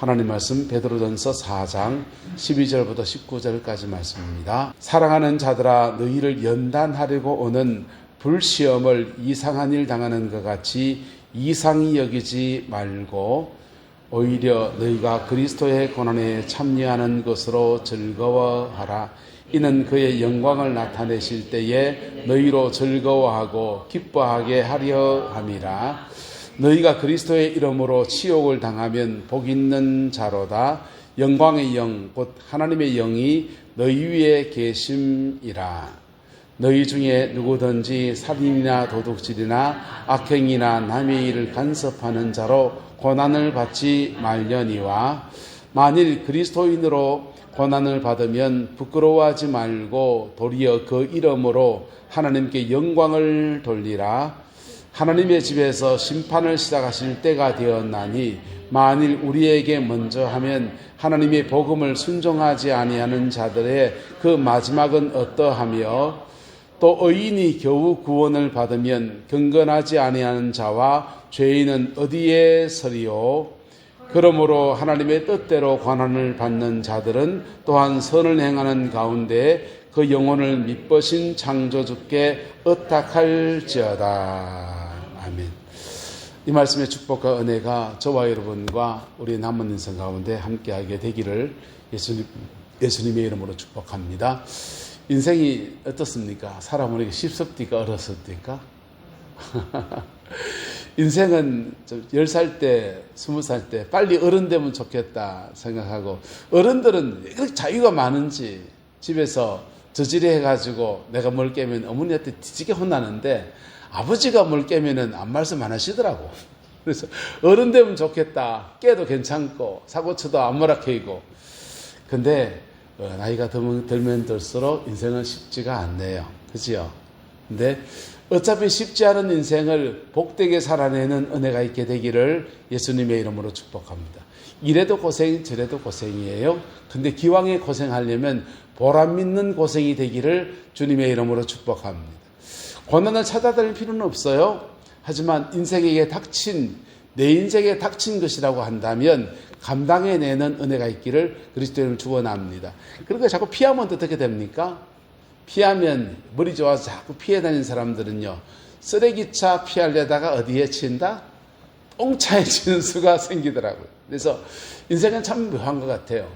하나님 말씀 베드로전서 4장 12절부터 19절까지 말씀입니다. 사랑하는 자들아, 너희를 연단하려고 오는 불시험을 이상한 일 당하는 것 같이 이상히 여기지 말고 오히려 너희가 그리스도의 고난에 참여하는 것으로 즐거워하라. 이는 그의 영광을 나타내실 때에 너희로 즐거워하고 기뻐하게 하려 함이라. 너희가 그리스도의 이름으로 치욕을 당하면 복 있는 자로다. 영광의 영 곧 하나님의 영이 너희 위에 계심이라. 너희 중에 누구든지 살인이나 도둑질이나 악행이나 남의 일을 간섭하는 자로 고난을 받지 말려니와, 만일 그리스도인으로 고난을 받으면 부끄러워하지 말고 도리어 그 이름으로 하나님께 영광을 돌리라. 하나님의 집에서 심판을 시작하실 때가 되었나니, 만일 우리에게 먼저 하면 하나님의 복음을 순종하지 아니하는 자들의 그 마지막은 어떠하며, 또 의인이 겨우 구원을 받으면 경건하지 아니하는 자와 죄인은 어디에 서리요. 그러므로 하나님의 뜻대로 고난을 받는 자들은 또한 선을 행하는 가운데 그 영혼을 미쁘신 창조주께 의탁할지어다. 아멘. 이 말씀의 축복과 은혜가 저와 여러분과 우리 남은 인생 가운데 함께하게 되기를 예수님의 이름으로 축복합니다. 인생이 어떻습니까? 사람에게 쉽습니까? 어렵습니까? 인생은 10살 때, 20살 때 빨리 어른 되면 좋겠다 생각하고, 어른들은 왜 자유가 많은지 집에서 저지레 해가지고 내가 뭘 깨면 어머니한테 뒤지게 혼나는데, 아버지가 뭘 깨면은 아무 말씀 안 하시더라고. 그래서 어른 되면 좋겠다, 깨도 괜찮고 사고쳐도 아무렇게이고. 근데 나이가 들면 들수록 인생은 쉽지가 않네요. 그죠? 근데 어차피 쉽지 않은 인생을 복되게 살아내는 은혜가 있게 되기를 예수님의 이름으로 축복합니다. 이래도 고생, 저래도 고생이에요. 근데 기왕에 고생하려면 보람 있는 고생이 되기를 주님의 이름으로 축복합니다. 고난을 찾아다닐 필요는 없어요. 하지만 내 인생에 닥친 것이라고 한다면 감당해내는 은혜가 있기를 그리스도인을 축원합니다. 그러니까 자꾸 피하면 어떻게 됩니까? 피하면 머리 좋아서 자꾸 피해 다니는 사람들은요, 쓰레기차 피하려다가 어디에 친다? 똥차에 치는 수가 생기더라고요. 그래서 인생은 참 묘한 것 같아요.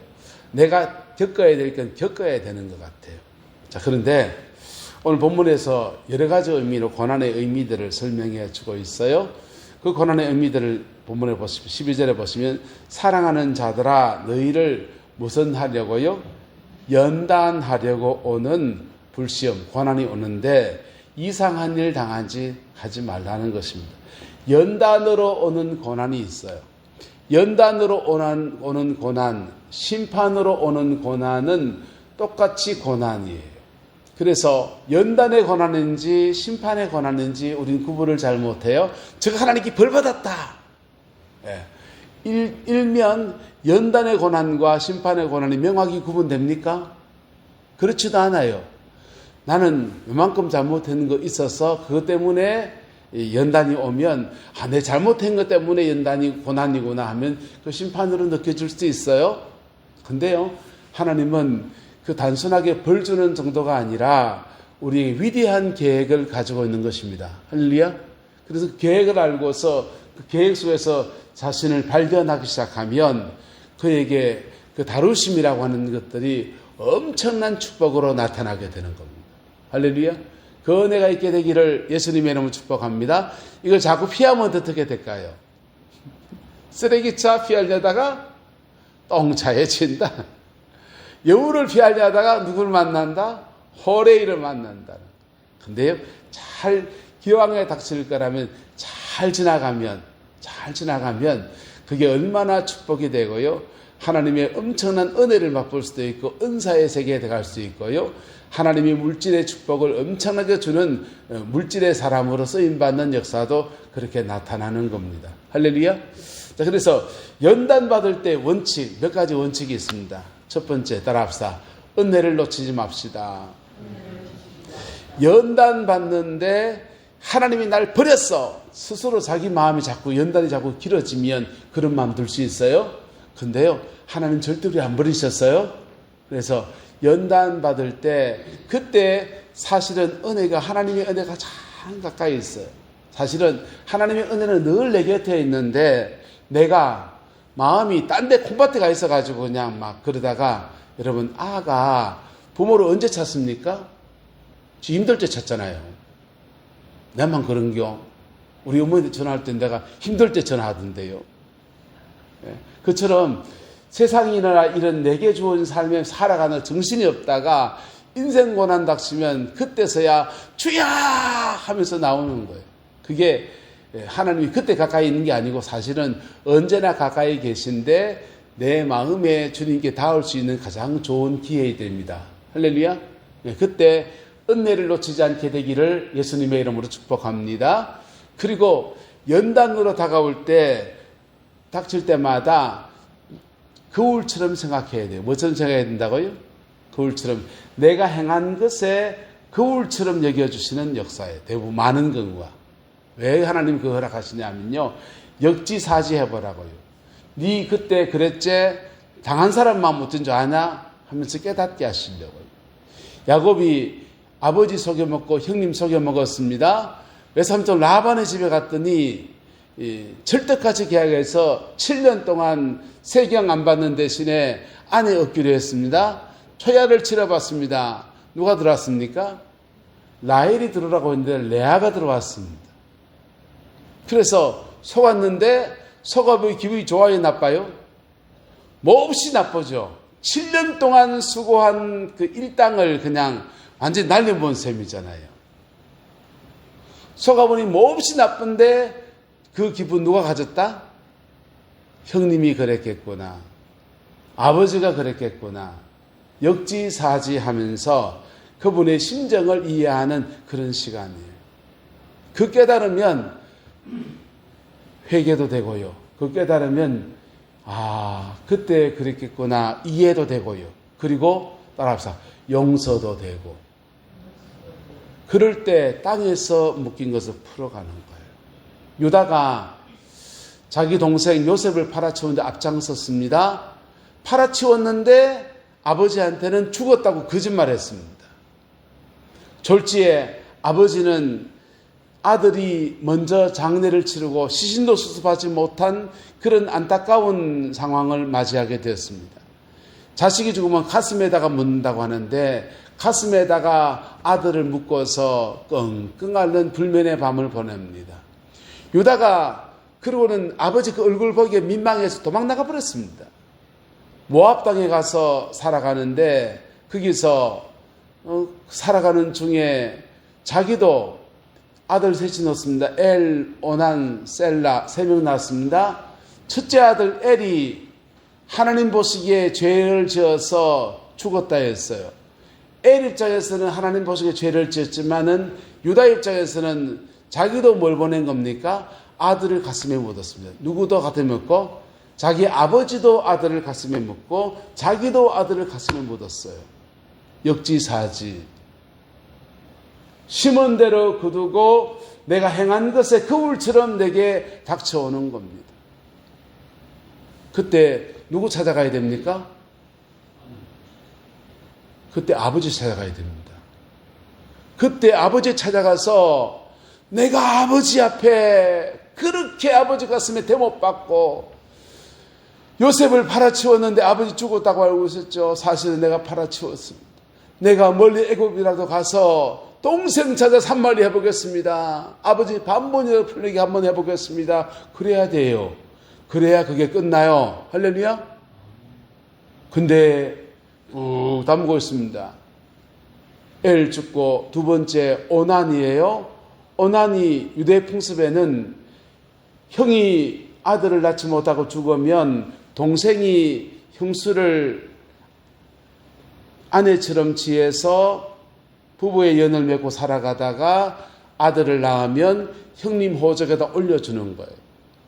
내가 겪어야 될 건 겪어야 되는 것 같아요. 자, 그런데 오늘 본문에서 여러 가지 의미로 고난의 의미들을 설명해 주고 있어요. 그 고난의 의미들을 본문에 보시면 12절에 보시면, 사랑하는 자들아, 너희를 무슨 하려고요? 연단하려고 오는 불시험, 고난이 오는데 이상한 일 하지 말라는 것입니다. 연단으로 오는 고난이 있어요. 연단으로 오는 고난, 심판으로 오는 고난은 똑같이 고난이에요. 그래서 연단의 고난인지 심판의 고난인지 우리는 구분을 잘 못해요. 제가 하나님께 벌 받았다. 일면 연단의 고난과 심판의 고난이 명확히 구분됩니까? 그렇지도 않아요. 나는 이만큼 잘못한 거 있어서 그것 때문에 연단이 오면, 내 잘못한 것 때문에 연단이 고난이구나 하면 그 심판으로 느껴질 수 있어요. 근데요, 하나님은 그 단순하게 벌 주는 정도가 아니라 우리에게 위대한 계획을 가지고 있는 것입니다. 할렐루야. 그래서 그 계획을 알고서 그 계획 속에서 자신을 발견하기 시작하면 그에게 그 다루심이라고 하는 것들이 엄청난 축복으로 나타나게 되는 겁니다. 할렐루야. 그 은혜가 있게 되기를 예수님의 이름으로 축복합니다. 이걸 자꾸 피하면 어떻게 될까요? 쓰레기차 피하려다가 똥차에 친다. 여우를 피하려다가 누굴 만난다? 호레이를 만난다. 근데요, 기왕에 닥칠 거라면 잘 지나가면 그게 얼마나 축복이 되고요. 하나님의 엄청난 은혜를 맛볼 수도 있고 은사의 세계에 들어갈 수 있고요. 하나님이 물질의 축복을 엄청나게 주는 물질의 사람으로 쓰임받는 역사도 그렇게 나타나는 겁니다. 할렐루야. 자, 그래서 연단받을 때 몇 가지 원칙이 있습니다. 첫 번째, 따라합시다. 은혜를 놓치지 맙시다. 연단받는데 하나님이 날 버렸어. 스스로 자기 마음이 연단이 자꾸 길어지면 그런 마음 들 수 있어요. 근데요, 하나님 절대 우리 안 버리셨어요. 그래서 연단 받을 때 그때 사실은 은혜가, 하나님의 은혜가 가장 가까이 있어요. 사실은 하나님의 은혜는 늘 내 곁에 있는데 내가 마음이 딴 데 콩밭에 가 있어가지고 그냥 막 그러다가, 여러분, 아가 부모를 언제 찾습니까? 힘들 때 찾잖아요. 나만 그런겨? 우리 어머니한테 전화할 때 내가 힘들 때 전화하던데요. 그처럼 세상이나 이런 내게 좋은 삶에 살아가는 정신이 없다가 인생 고난 닥치면 그때서야 주야 하면서 나오는 거예요. 그게 하나님이 그때 가까이 있는 게 아니고 사실은 언제나 가까이 계신데 내 마음에 주님께 닿을 수 있는 가장 좋은 기회가 됩니다. 할렐루야. 그때 은혜를 놓치지 않게 되기를 예수님의 이름으로 축복합니다. 그리고 연단으로 다가올 때, 닥칠 때마다 거울처럼 생각해야 돼요. 뭐처럼 생각해야 된다고요? 거울처럼. 내가 행한 것에 거울처럼 여겨주시는 역사예요. 대부분 많은 경우가. 왜 하나님 그 허락하시냐면요, 역지사지 해보라고요. 네 그때 그랬지? 당한 사람만 못된 줄 아냐? 하면서 깨닫게 하시려고요. 야곱이 아버지 속여먹고 형님 속여먹었습니다. 외삼촌 라반의 집에 갔더니 철떡같이 계약해서 7년 동안 세경 안 받는 대신에 아내 얻기로 했습니다. 초야를 치러봤습니다. 누가 들어왔습니까? 라헬이 들어오라고 했는데 레아가 들어왔습니다. 그래서 속았는데 속아보니 기분이 좋아요, 나빠요? 몹시 나쁘죠. 7년 동안 수고한 그 일당을 그냥 완전히 날려본 셈이잖아요. 속아보니 몹시 나쁜데 그 기분 누가 가졌다? 형님이 그랬겠구나. 아버지가 그랬겠구나. 역지사지하면서 그분의 심정을 이해하는 그런 시간이에요. 그 깨달으면 회개도 되고요. 그 깨달으면 그때 그랬겠구나 이해도 되고요. 그리고 따라합시다. 용서도 되고. 그럴 때 땅에서 묶인 것을 풀어가는 거예요. 유다가 자기 동생 요셉을 팔아치우는데 앞장섰습니다. 팔아치웠는데 아버지한테는 죽었다고 거짓말했습니다. 졸지에 아버지는 아들이 먼저 장례를 치르고 시신도 수습하지 못한 그런 안타까운 상황을 맞이하게 되었습니다. 자식이 죽으면 가슴에다가 묻는다고 하는데 가슴에다가 아들을 묶어서 끙끙 앓는 불면의 밤을 보냅니다. 유다가 그러고는 아버지 그 얼굴 보기에 민망해서 도망 나가 버렸습니다. 모압 땅에 가서 살아가는데 거기서 살아가는 중에 자기도 아들 셋이 낳았습니다. 엘, 오난, 셀라 3명 낳았습니다. 첫째 아들 엘이 하나님 보시기에 죄를 지어서 죽었다 했어요. 엘 입장에서는 하나님 보시기에 죄를 지었지만은 유다 입장에서는 자기도 뭘 보낸 겁니까? 아들을 가슴에 묻었습니다. 누구도 가슴에 묻고 자기 아버지도 아들을 가슴에 묻고 자기도 아들을 가슴에 묻었어요. 역지사지. 심은 대로 거두고 내가 행한 것에 거울처럼 내게 닥쳐오는 겁니다. 그때 누구 찾아가야 됩니까? 그때 아버지 찾아가야 됩니다. 그때 아버지 찾아가서 내가 아버지 앞에 그렇게 아버지 가슴에 대못 받고 요셉을 팔아치웠는데 아버지 죽었다고 알고 있었죠. 사실은 내가 팔아치웠습니다. 내가 멀리 애굽이라도 가서 동생 찾아 산말리 해보겠습니다. 아버지 반번이라도 풀리게 한번 해보겠습니다. 그래야 돼요. 그래야 그게 끝나요. 할렐루야. 근데 담고 있습니다. 엘 죽고 두 번째 오난이에요. 오난이 유대 풍습에는 형이 아들을 낳지 못하고 죽으면 동생이 형수를 아내처럼 지해서 부부의 연을 맺고 살아가다가 아들을 낳으면 형님 호적에다 올려주는 거예요.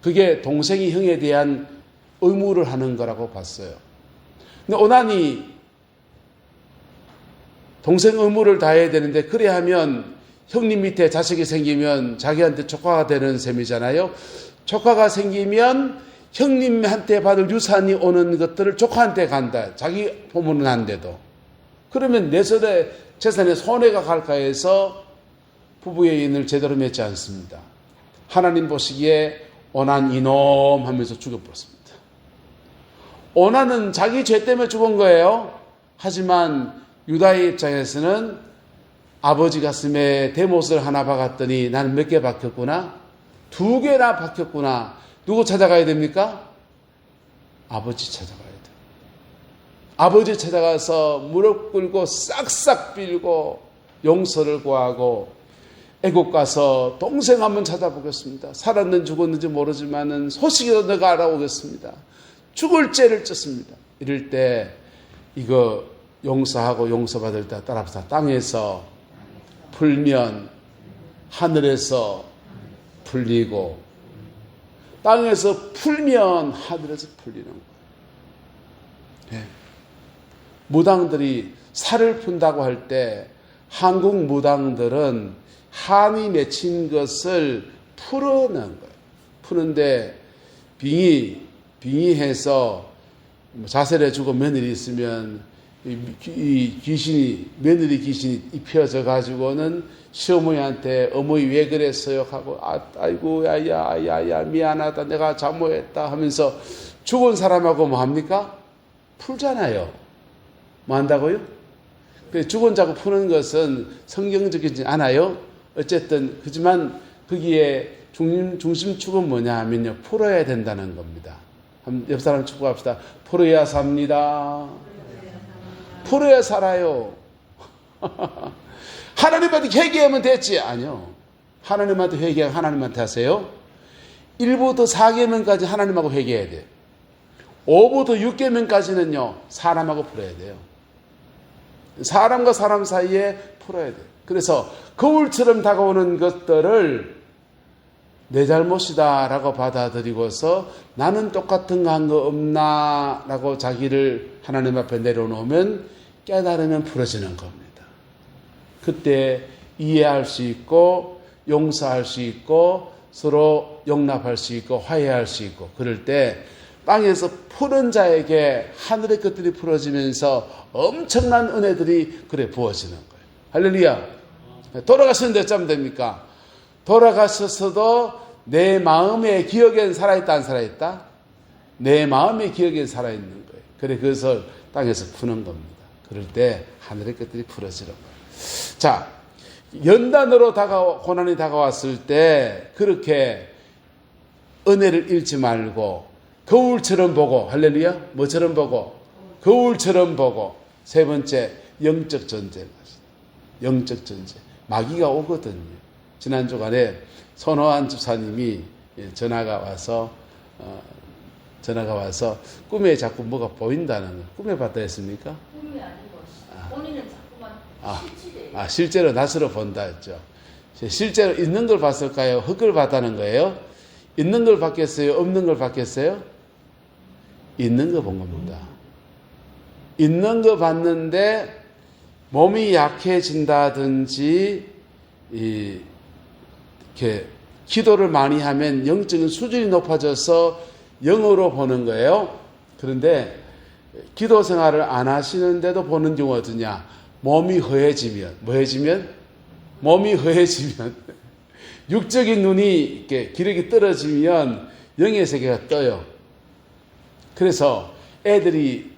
그게 동생이 형에 대한 의무를 하는 거라고 봤어요. 근데 오난이 동생 의무를 다해야 되는데 그래 하면 형님 밑에 자식이 생기면 자기한테 조카가 되는 셈이잖아요. 조카가 생기면 형님한테 받을 유산이 오는 것들을 조카한테 간다. 자기 부모는 간대도. 그러면 내 재산에 손해가 갈까 해서 부부의 인을 제대로 맺지 않습니다. 하나님 보시기에 오난 이놈 하면서 죽여버렸습니다. 오난은 자기 죄 때문에 죽은 거예요. 하지만 유다의 입장에서는 아버지 가슴에 대못을 하나 박았더니 나는 몇 개 박혔구나? 2개나 박혔구나. 누구 찾아가야 됩니까? 아버지 찾아가야 돼요. 아버지 찾아가서 무릎 꿇고 싹싹 빌고 용서를 구하고 애국 가서 동생 한번 찾아보겠습니다. 살았는지 죽었는지 모르지만은 소식이라도 내가 알아오겠습니다. 죽을 죄를 졌습니다. 이럴 때 이거 용서하고 용서받을 때 따라서 땅에서 풀면 하늘에서 풀리고 땅에서 풀면 하늘에서 풀리는 거예요. 네. 무당들이 살을 푼다고 할 때 한국 무당들은 한이 맺힌 것을 풀어낸 거예요. 푸는데 빙의해서 자살해 주고 며느리 있으면 며느리 귀신이 입혀져 가지고는 시어머니한테 어머니 왜 그랬어요? 하고 아이고 야야 미안하다 내가 잘못했다 하면서 죽은 사람하고 뭐 합니까? 풀잖아요. 뭐 한다고요? 죽은 자고 푸는 것은 성경적이지 않아요. 어쨌든 그지만 거기에 중심축은 뭐냐 하면요, 풀어야 된다는 겁니다. 옆 사람 축구합시다. 풀어야 삽니다. 풀어야 살아요. 하나님한테 회개하면 됐지? 아니요. 하나님한테 회개하면 하나님한테 하세요. 1부터 4계명까지 하나님하고 회개해야 돼요. 5부터 6계명까지는요 사람하고 풀어야 돼요. 사람과 사람 사이에 풀어야 돼요. 그래서 거울처럼 다가오는 것들을 내 잘못이다 라고 받아들이고서 나는 똑같은 거 한 거 없나 라고 자기를 하나님 앞에 내려놓으면 깨달으면 풀어지는 겁니다. 그때 이해할 수 있고 용서할 수 있고 서로 용납할 수 있고 화해할 수 있고, 그럴 때 땅에서 푸는 자에게 하늘의 것들이 풀어지면서 엄청난 은혜들이 그래 부어지는 거예요. 할렐루야. 돌아가셨는데 어쩌면 됩니까? 돌아가셨어도 내 마음의 기억엔 살아있다 안 살아있다? 내 마음의 기억엔 살아있는 거예요. 그래 그것을 땅에서 푸는 겁니다. 그럴 때 하늘의 것들이 풀어지는 거예요. 자, 연단으로 고난이 다가왔을 때 그렇게 은혜를 잃지 말고 거울처럼 보고, 할렐루야, 뭐처럼 보고? 거울처럼 보고. 세 번째, 영적 전쟁. 영적 전쟁. 마귀가 오거든요. 지난 주간에 손호한 집사님이 전화가 와서 꿈에 자꾸 뭐가 보인다는 거. 꿈에 봤다 했습니까? 꿈이 아니고 본인은 자꾸만 실질이에요. 실제로 낯으로 본다 했죠. 실제로 있는 걸 봤을까요? 흙을 봤다는 거예요? 있는 걸 봤겠어요? 없는 걸 봤겠어요? 있는 거 본 겁니다. 있는 거 봤는데 몸이 약해진다든지 이렇게 기도를 많이 하면 영적인 수준이 높아져서 영으로 보는 거예요. 그런데 기도 생활을 안 하시는데도 보는 경우가 어떠냐? 몸이 허해지면, 몸이 허해지면 육적인 눈이 이렇게 기력이 떨어지면 영의 세계가 떠요. 그래서 애들이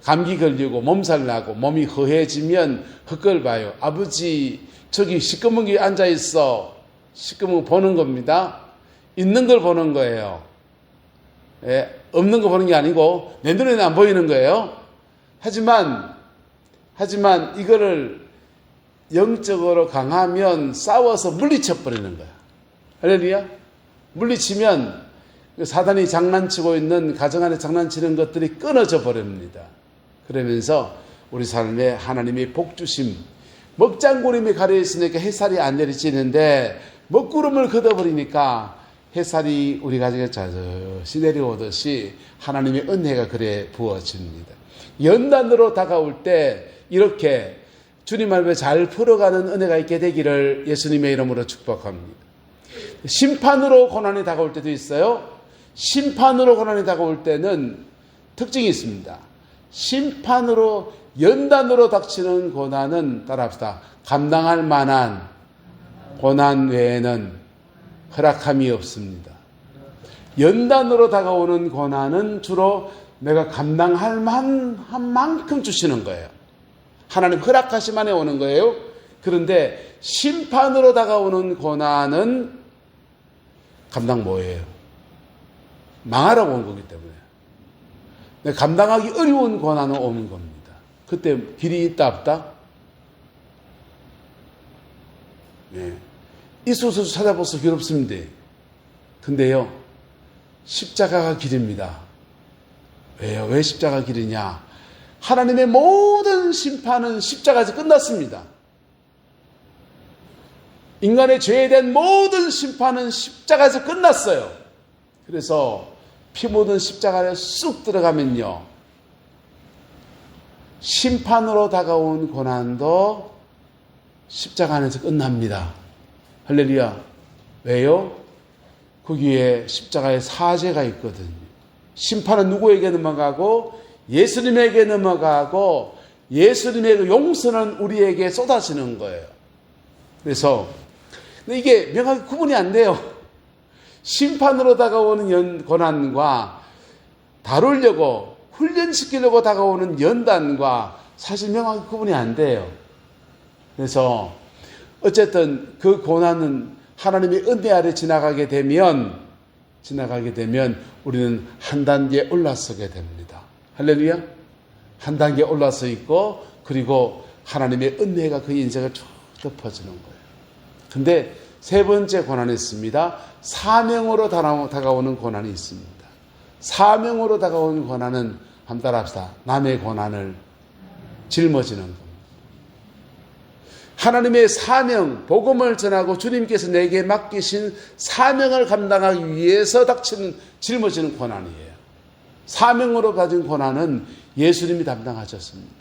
감기 걸리고 몸살 나고 몸이 허해지면 헛걸 봐요. 아버지 저기 시꺼먼 게 앉아 있어. 시꺼먼 거 보는 겁니다. 있는 걸 보는 거예요. 예, 없는 거 보는 게 아니고 내 눈에는 안 보이는 거예요. 하지만 이거를 영적으로 강하면 싸워서 물리쳐 버리는 거야. 할렐루야. 물리치면 사단이 장난치고 있는, 가정 안에 장난치는 것들이 끊어져 버립니다. 그러면서 우리 삶에 하나님의 복주심, 먹장구름이 가려있으니까 햇살이 안 내리치는데 먹구름을 걷어버리니까 햇살이 우리 가정에 자젓이 내려오듯이 하나님의 은혜가 그래 부어집니다. 연단으로 다가올 때 이렇게 주님 앞에 잘 풀어가는 은혜가 있게 되기를 예수님의 이름으로 축복합니다. 심판으로 고난이 다가올 때도 있어요. 심판으로 고난이 다가올 때는 특징이 있습니다. 심판으로 연단으로 닥치는 고난은 따라합시다. 감당할 만한 고난 외에는 허락함이 없습니다. 연단으로 다가오는 고난은 주로 내가 감당할 만한 만큼 주시는 거예요. 하나님 허락하시만에 오는 거예요. 그런데 심판으로 다가오는 고난은 감당 뭐예요? 망하라고 온 거기 때문에. 내가 감당하기 어려운 고난은 오는 겁니다. 그때 길이 있다 없다? 예. 있어서 찾아봐서 길 없습니다. 근데요, 십자가가 길입니다. 왜요? 왜 십자가 길이냐? 하나님의 모든 심판은 십자가에서 끝났습니다. 인간의 죄에 대한 모든 심판은 십자가에서 끝났어요. 그래서 피 묻은 십자가에 쑥 들어가면요, 심판으로 다가온 고난도 십자가 안에서 끝납니다. 할렐루야. 왜요? 거기에 십자가에 사죄가 있거든요. 심판은 누구에게 넘어가고 예수님에게 넘어가고 예수님의 용서는 우리에게 쏟아지는 거예요. 그래서 이게 명확히 구분이 안 돼요. 심판으로 다가오는 고난과 다루려고 훈련시키려고 다가오는 연단과 사실 명확히 구분이 안 돼요. 그래서 어쨌든 그 고난은 하나님의 은혜 아래 지나가게 되면 우리는 한 단계 올라서게 됩니다. 할렐루야. 한 단계 올라서 있고, 그리고 하나님의 은혜가 그 인생을 쭉 덮어주는 거예요. 근데 세 번째 고난이 있습니다. 사명으로 다가오는 고난이 있습니다. 사명으로 다가오는 고난은 한번 따라합시다. 남의 고난을 짊어지는 겁니다. 하나님의 사명, 복음을 전하고 주님께서 내게 맡기신 사명을 감당하기 위해서 짊어지는 고난이에요. 사명으로 가진 고난은 예수님이 담당하셨습니다.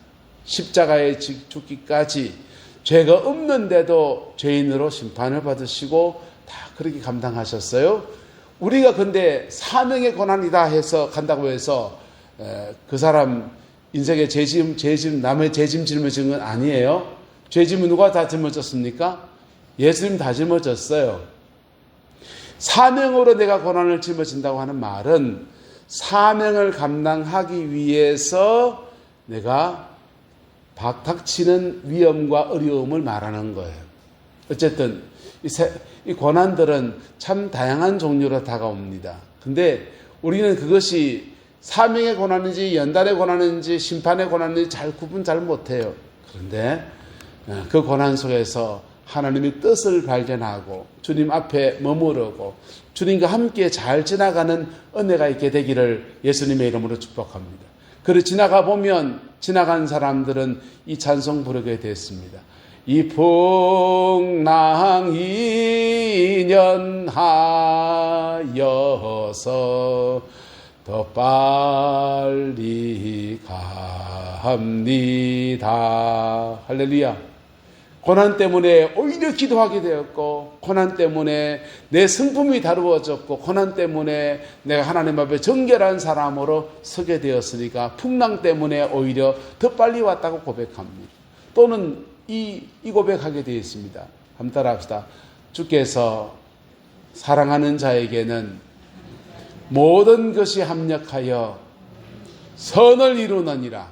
십자가에 죽기까지 죄가 없는데도 죄인으로 심판을 받으시고 다 그렇게 감당하셨어요. 우리가 근데 사명의 고난이다 해서 간다고 해서 그 사람 인생의 죄짐 남의 죄짐 짊어지는 건 아니에요. 죄짐은 누가 다 짊어졌습니까? 예수님 다 짊어졌어요. 사명으로 내가 고난을 짊어진다고 하는 말은 사명을 감당하기 위해서 내가 닥치는 위험과 어려움을 말하는 거예요. 어쨌든 이 고난들은 참 다양한 종류로 다가옵니다. 근데 우리는 그것이 사명의 고난인지 연단의 고난인지 심판의 고난인지 구분 잘 못해요. 그런데 그 고난 속에서 하나님의 뜻을 발견하고 주님 앞에 머무르고 주님과 함께 잘 지나가는 은혜가 있게 되기를 예수님의 이름으로 축복합니다. 그를 지나가 보면 지나간 사람들은 이 찬송 부르게 됐습니다. 이 풍랑 인연하여서 더 빨리 갑니다. 할렐루야. 고난 때문에 오히려 기도하게 되었고, 고난 때문에 내 성품이 다루어졌고, 고난 때문에 내가 하나님 앞에 정결한 사람으로 서게 되었으니까 풍랑 때문에 오히려 더 빨리 왔다고 고백합니다. 또는 이 고백하게 되어 있습니다. 한번 따라합시다. 주께서 사랑하는 자에게는 모든 것이 합력하여 선을 이루느니라.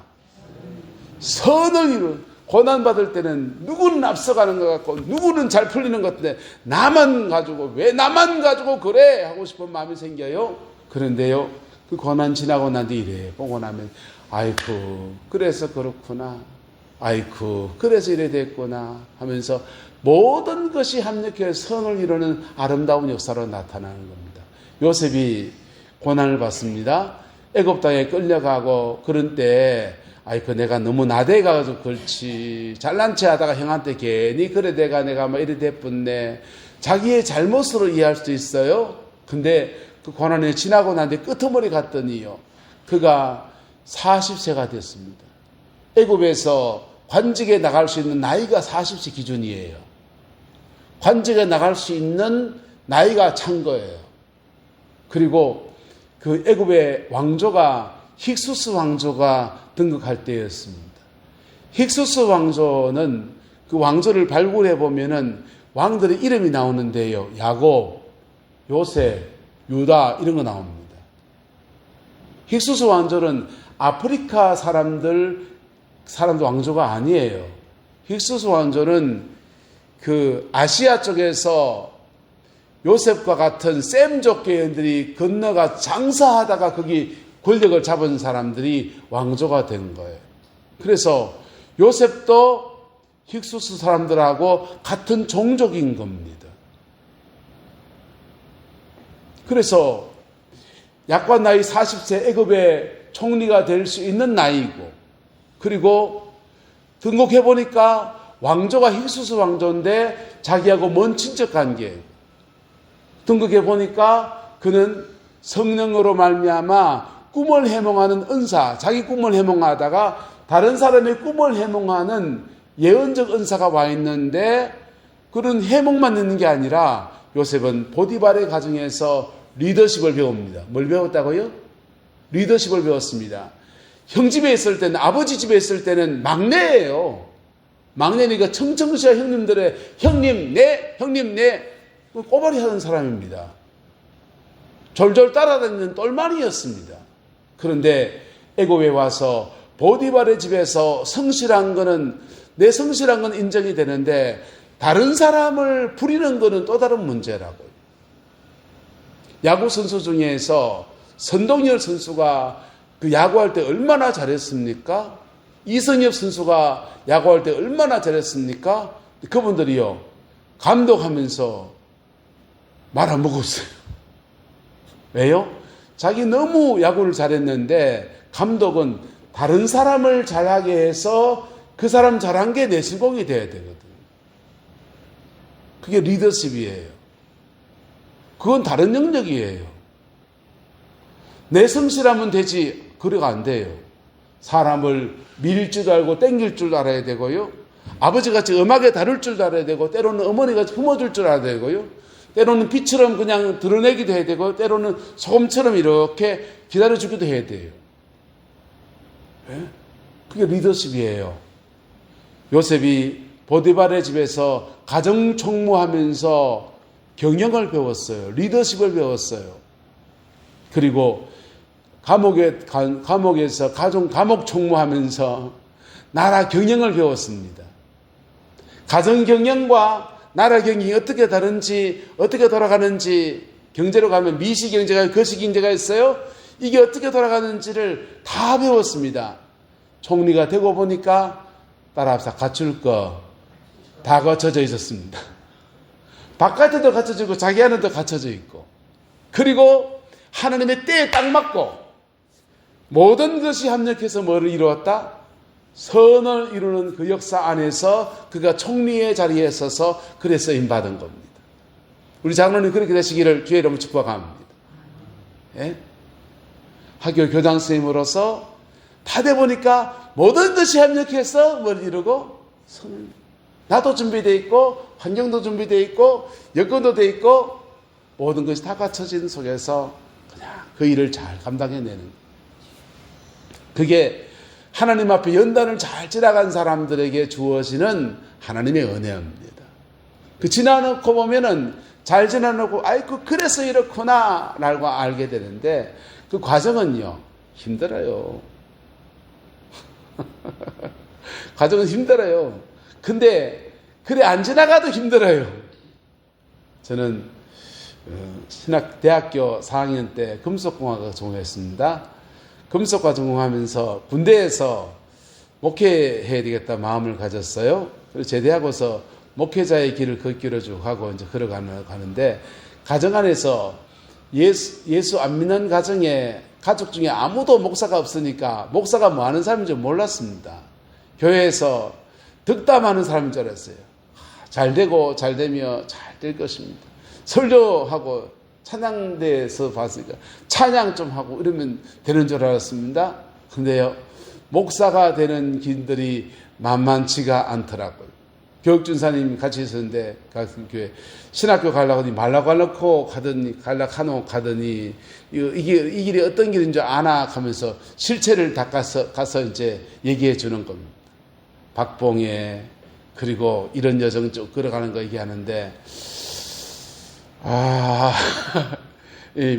선을 이루. 고난받을 때는 누구는 앞서가는 것 같고 누구는 잘 풀리는 것 같은데 나만 가지고 왜 나만 가지고 그래 하고 싶은 마음이 생겨요. 그런데요, 그 고난 지나고 난 뒤 이래 보고 나면 아이쿠 그래서 그렇구나, 아이쿠 그래서 이래 됐구나 하면서 모든 것이 합력해 선을 이루는 아름다운 역사로 나타나는 겁니다. 요셉이 고난을 받습니다. 애굽 땅에 끌려가고 그런 때 아이고 내가 너무 나대가지고 그렇지 잘난 체 하다가 형한테 괜히 그래 내가 막 이래 됐었네 자기의 잘못으로 이해할 수도 있어요. 근데 그 고난이 지나고 난 뒤 끄트머리 갔더니요 그가 40세가 됐습니다. 애굽에서 관직에 나갈 수 있는 나이가 40세 기준이에요. 관직에 나갈 수 있는 나이가 찬 거예요. 그리고 그 애굽의 왕조가 힉수스 왕조가 등극할 때였습니다. 힉수스 왕조는 그 왕조를 발굴해 보면은 왕들의 이름이 나오는데요. 야곱, 요셉, 유다 이런 거 나옵니다. 힉수스 왕조는 아프리카 사람들 왕조가 아니에요. 힉수스 왕조는 그 아시아 쪽에서 요셉과 같은 셈족 계열들이 건너가 장사하다가 거기 권력을 잡은 사람들이 왕조가 된 거예요. 그래서 요셉도 힉수스 사람들하고 같은 종족인 겁니다. 그래서 약관 나이 40세 애굽의 총리가 될 수 있는 나이고, 그리고 등록해 보니까 왕조가 힉수스 왕조인데 자기하고 먼 친척 관계. 등극해 보니까 그는 성령으로 말미암아 꿈을 해몽하는 은사, 자기 꿈을 해몽하다가 다른 사람의 꿈을 해몽하는 예언적 은사가 와 있는데, 그런 해몽만 있는 게 아니라 요셉은 보디발의 가정에서 리더십을 배웁니다. 뭘 배웠다고요? 리더십을 배웠습니다. 형 집에 있을 때는, 아버지 집에 있을 때는 막내예요. 막내니까 청청시와 형님들의 형님 네, 형님 네 꼬발이 하는 사람입니다. 졸졸 따라다니는 똘마니였습니다. 그런데 애굽에 와서 보디발의 집에서 성실한 거는, 내 성실한 건 인정이 되는데 다른 사람을 부리는 거는 또 다른 문제라고요. 야구 선수 중에서 선동열 선수가 그 야구할 때 얼마나 잘했습니까? 이승엽 선수가 야구할 때 얼마나 잘했습니까? 그분들이요, 감독하면서 말 안 먹었어요. 왜요? 자기 너무 야구를 잘했는데 감독은 다른 사람을 잘하게 해서 그 사람 잘한 게 내 수공이 돼야 되거든요. 그게 리더십이에요. 그건 다른 영역이에요. 내 성실하면 되지, 그래가 안 돼요. 사람을 밀 줄 알고 땡길 줄 알아야 되고요. 아버지같이 음악에 다룰 줄 알아야 되고, 때로는 어머니같이 품어줄 줄 알아야 되고요. 때로는 빛처럼 그냥 드러내기도 해야 되고, 때로는 소금처럼 이렇게 기다려주기도 해야 돼요. 네? 그게 리더십이에요. 요셉이 보디발의 집에서 가정총무하면서 경영을 배웠어요. 리더십을 배웠어요. 그리고 감옥에서 감옥 총무하면서 나라 경영을 배웠습니다. 가정 경영과 나라 경영이 어떻게 다른지, 어떻게 돌아가는지, 경제로 가면 미시 경제가, 거시 경제가 있어요. 이게 어떻게 돌아가는지를 다 배웠습니다. 총리가 되고 보니까 따라합시다. 갖출 거 다 갖춰져 있었습니다. 바깥에도 갖춰지고 자기 안에도 갖춰져 있고, 그리고 하나님의 때에 딱 맞고 모든 것이 합력해서 뭐를 이루었다? 선을 이루는 그 역사 안에서 그가 총리의 자리에 서서 그래 쓰임받은 겁니다. 우리 장로님 그렇게 되시기를 주의 이름으로 축복합니다. 예? 학교 교장 선생님으로서 다 돼보니까 모든 것이 합력해서 뭘 이루고 선을, 나도 준비되어 있고 환경도 준비되어 있고 여건도 되어 있고 모든 것이 다 갖춰진 속에서 그냥 그 일을 잘 감당해내는, 그게 하나님 앞에 연단을 잘 지나간 사람들에게 주어지는 하나님의 은혜입니다. 그 지나놓고 보면은 잘 지나놓고 아이고 그래서 이렇구나 라고 알게 되는데, 그 과정은요 힘들어요. 과정은 힘들어요. 근데 그래 안 지나가도 힘들어요. 저는 대학교 4학년 때 금속공학을 전공했습니다. 금속과 전공하면서 군대에서 목회해야 되겠다 마음을 가졌어요. 그래서 제대하고서 목회자의 길을 걷기로 쭉 하고 이제 걸어가는데, 가정 안에서 예수 안 믿는 가정에 가족 중에 아무도 목사가 없으니까 목사가 뭐 하는 사람인지 몰랐습니다. 교회에서 덕담하는 사람인 줄 알았어요. 잘 되고 잘 되며 잘 될 것입니다. 설교하고 찬양대에서 봤으니까 찬양 좀 하고 이러면 되는 줄 알았습니다. 근데요, 목사가 되는 길들이 만만치가 않더라고요. 교육준사님 같이 있었는데 같은 교회 신학교 가려고 하더니 말라고 하놓고 가더니 이 길이 어떤 길인 줄 아나 하면서 실체를 가서 이제 얘기해 주는 겁니다. 박봉에 그리고 이런 여정 쭉 걸어가는 거 얘기하는데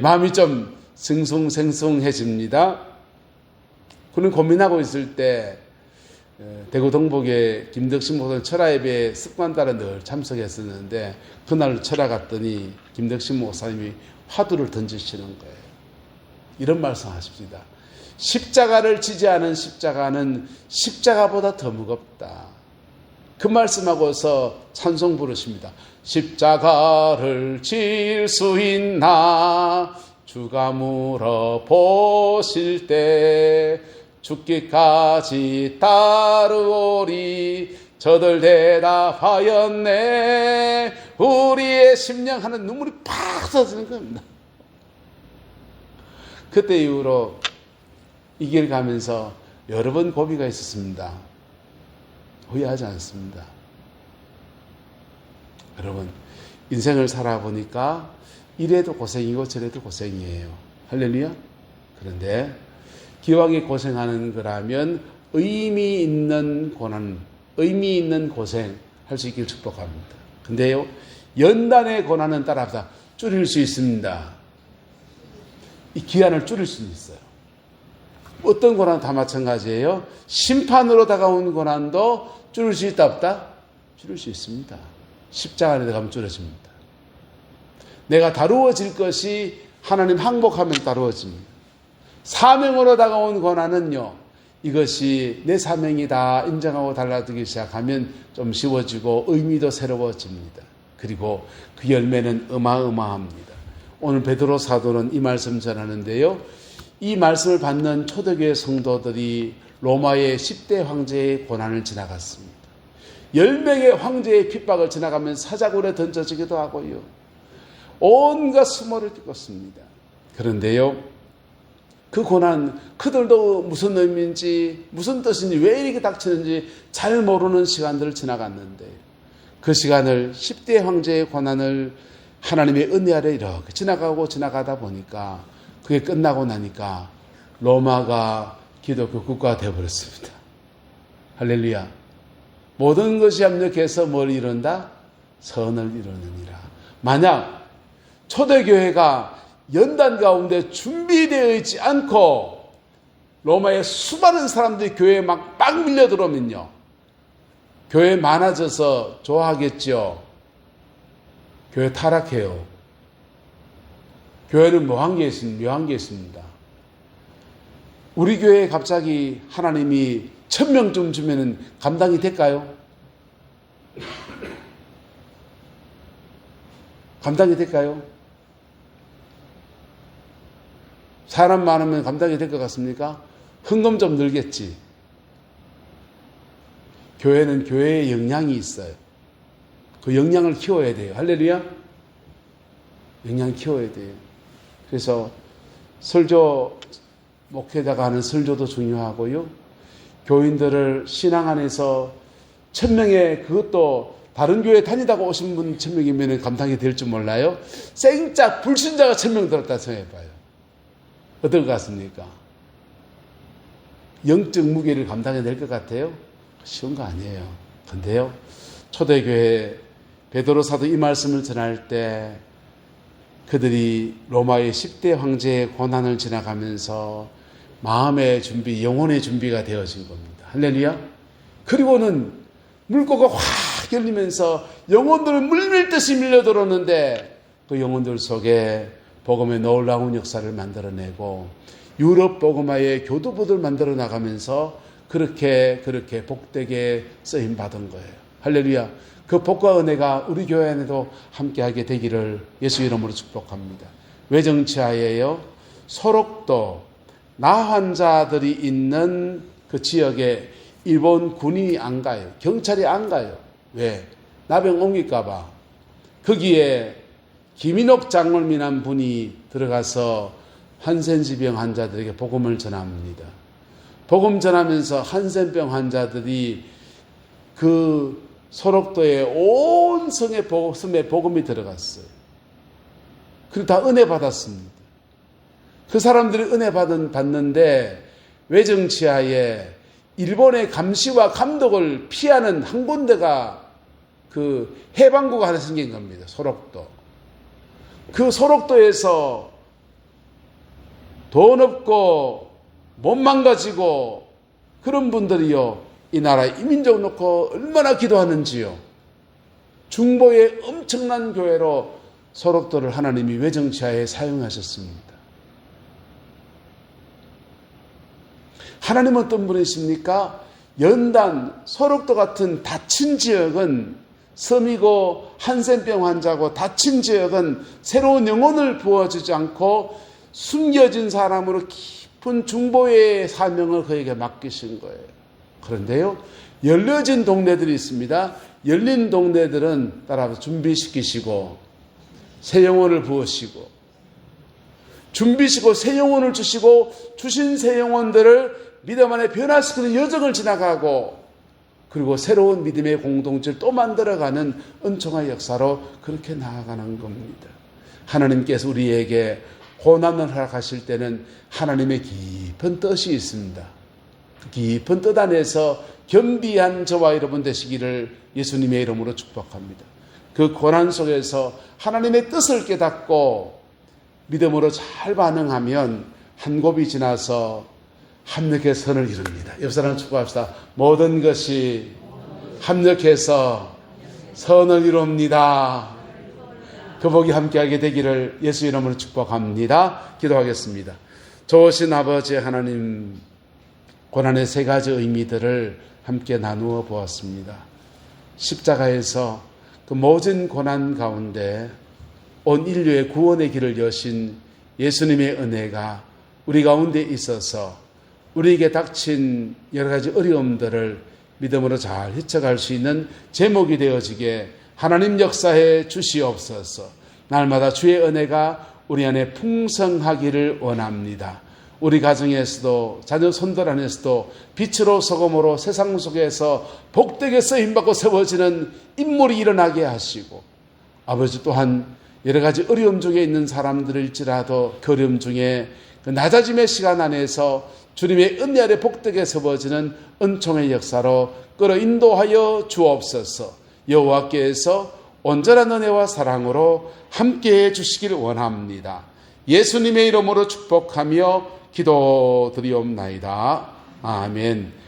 마음이 좀 싱숭생숭해집니다. 그는 고민하고 있을 때 대구 동복의 김덕신 목사님 철야예배에 습관 따라 늘 참석했었는데 그날 철야 갔더니 김덕신 목사님이 화두를 던지시는 거예요. 이런 말씀 하십니다. 십자가를 지지 않은 십자가는 십자가보다 더 무겁다. 그 말씀하고서 찬송 부르십니다. 십자가를 질 수 있나 주가 물어보실 때 죽기까지 따르오리 저들 대답하였네 우리의 심령 하는 눈물이 팍 쏟아지는 겁니다. 그때 이후로 이 길 가면서 여러 번 고비가 있었습니다. 후회하지 않습니다. 여러분 인생을 살아보니까 이래도 고생이고 저래도 고생이에요. 할렐루야. 그런데 기왕에 고생하는 거라면 의미 있는 고난, 의미 있는 고생 할 수 있길 축복합니다. 근데요, 연단의 고난은 따라서 줄일 수 있습니다. 이 기한을 줄일 수 있어요. 어떤 고난은 다 마찬가지예요. 심판으로 다가온 고난도 줄일 수 있다 없다? 줄일 수 있습니다. 십자가 안에 들어가면 줄여집니다. 내가 다루어질 것이 하나님 항복하면 다루어집니다. 사명으로 다가온 고난은요, 이것이 내 사명이다 인정하고 달라지기 시작하면 좀 쉬워지고 의미도 새로워집니다. 그리고 그 열매는 어마어마합니다. 오늘 베드로 사도는 이 말씀 전하는데요, 이 말씀을 받는 초대교회 성도들이 로마의 10대 황제의 고난을 지나갔습니다. 10명의 황제의 핍박을 지나가면 사자굴에 던져지기도 하고요, 온갖 수모를 겪었습니다. 그런데요, 그 고난, 그들도 무슨 의미인지, 무슨 뜻인지, 왜 이렇게 닥치는지 잘 모르는 시간들을 지나갔는데, 그 시간을 10대 황제의 고난을 하나님의 은혜 아래 이렇게 지나가다 보니까, 그게 끝나고 나니까 로마가 기독교 국가가 되어버렸습니다. 할렐루야. 모든 것이 합력해서 뭘 이룬다? 선을 이루느니라. 만약 초대교회가 연단 가운데 준비되어 있지 않고 로마의 수많은 사람들이 교회에 막 밀려 들어오면요, 교회 많아져서 좋아하겠죠. 교회 타락해요. 교회는 묘한 게 있습니다. 우리 교회에 갑자기 하나님이 1000명쯤 주면은 감당이 될까요? 감당이 될까요? 사람 많으면 감당이 될 것 같습니까? 헌금 좀 늘겠지. 교회는 교회의 역량이 있어요. 그 역량을 키워야 돼요. 할렐루야. 역량 키워야 돼요. 그래서 설교, 목회자가 하는 설교도 중요하고요, 교인들을 신앙 안에서 1000명의, 그것도 다른 교회 다니다가 오신 분 1000명이면 감당이 될 줄 몰라요. 생짝 불신자가 1000명 들었다 생각해봐요. 어떨 것 같습니까? 영적 무게를 감당해낼 것 같아요? 쉬운 거 아니에요. 근데요, 초대교회 베드로 사도 이 말씀을 전할 때 그들이 로마의 10대 황제의 고난을 지나가면서 마음의 준비, 영혼의 준비가 되어진 겁니다. 할렐루야. 그리고는 물고가 확 열리면서 영혼들을 물밀듯이 밀려들었는데 그 영혼들 속에 복음의 놀라운 역사를 만들어내고 유럽 복음화의 교두보들 만들어 나가면서 그렇게 복되게 쓰임 받은 거예요. 할렐루야. 그 복과 은혜가 우리 교회 안에도 함께하게 되기를 예수 이름으로 축복합니다. 외정치하에요, 소록도 나 환자들이 있는 그 지역에 일본 군인이 안 가요. 경찰이 안 가요. 왜? 나병 옮길까 봐. 거기에 김인옥 장로님이란 분이 들어가서 한센지병 환자들에게 복음을 전합니다. 복음 전하면서 한센병 환자들이 그 소록도에 온 섬에 복음이 들어갔어요. 그리고 다 은혜 받았습니다. 그 사람들이 은혜 받는데 외정치하에 일본의 감시와 감독을 피하는 한 군데가 그 해방구가 하나 생긴 겁니다. 소록도. 그 소록도에서 돈 없고 못 망가지고 그런 분들이요, 이 나라 이민족 놓고 얼마나 기도하는지요. 중보의 엄청난 교회로 소록도를 하나님이 외정치하에 사용하셨습니다. 하나님은 어떤 분이십니까? 연단, 소록도 같은 다친 지역은, 섬이고 한센병 환자고 다친 지역은 새로운 영혼을 부어주지 않고 숨겨진 사람으로 깊은 중보의 사명을 그에게 맡기신 거예요. 그런데요, 열려진 동네들이 있습니다. 열린 동네들은 따라서 준비시키시고 새 영혼을 부으시고, 준비시키고 새 영혼을 주시고, 주신 새 영혼들을 믿음 안에 변화시키는 여정을 지나가고, 그리고 새로운 믿음의 공동체를 또 만들어가는 은총의 역사로 그렇게 나아가는 겁니다. 하나님께서 우리에게 고난을 허락하실 때는 하나님의 깊은 뜻이 있습니다. 그 깊은 뜻 안에서 겸비한 저와 여러분 되시기를 예수님의 이름으로 축복합니다. 그 고난 속에서 하나님의 뜻을 깨닫고 믿음으로 잘 반응하면 한 곱이 지나서 합력의 선을 이룹니다. 옆 사람을 축복합시다. 모든 것이 합력해서 선을 이룹니다. 그 복이 함께하게 되기를 예수 이름으로 축복합니다. 기도하겠습니다. 좋으신 아버지 하나님, 고난의 세 가지 의미들을 함께 나누어 보았습니다. 십자가에서 그 모든 고난 가운데 온 인류의 구원의 길을 여신 예수님의 은혜가 우리 가운데 있어서 우리에게 닥친 여러 가지 어려움들을 믿음으로 잘 헤쳐갈 수 있는 제목이 되어지게 하나님 역사해 주시옵소서. 날마다 주의 은혜가 우리 안에 풍성하기를 원합니다. 우리 가정에서도 자녀 손들 안에서도 빛으로 소금으로 세상 속에서 복되게 쓰임받고 세워지는 인물이 일어나게 하시고, 아버지 또한 여러 가지 어려움 중에 있는 사람들일지라도 그 어려움 중에 그 낮아짐의 시간 안에서 주님의 은혜 아래 복되게 세워지는 은총의 역사로 끌어 인도하여 주옵소서. 여호와께서 온전한 은혜와 사랑으로 함께해 주시기를 원합니다. 예수님의 이름으로 축복하며 기도드리옵나이다. 아멘.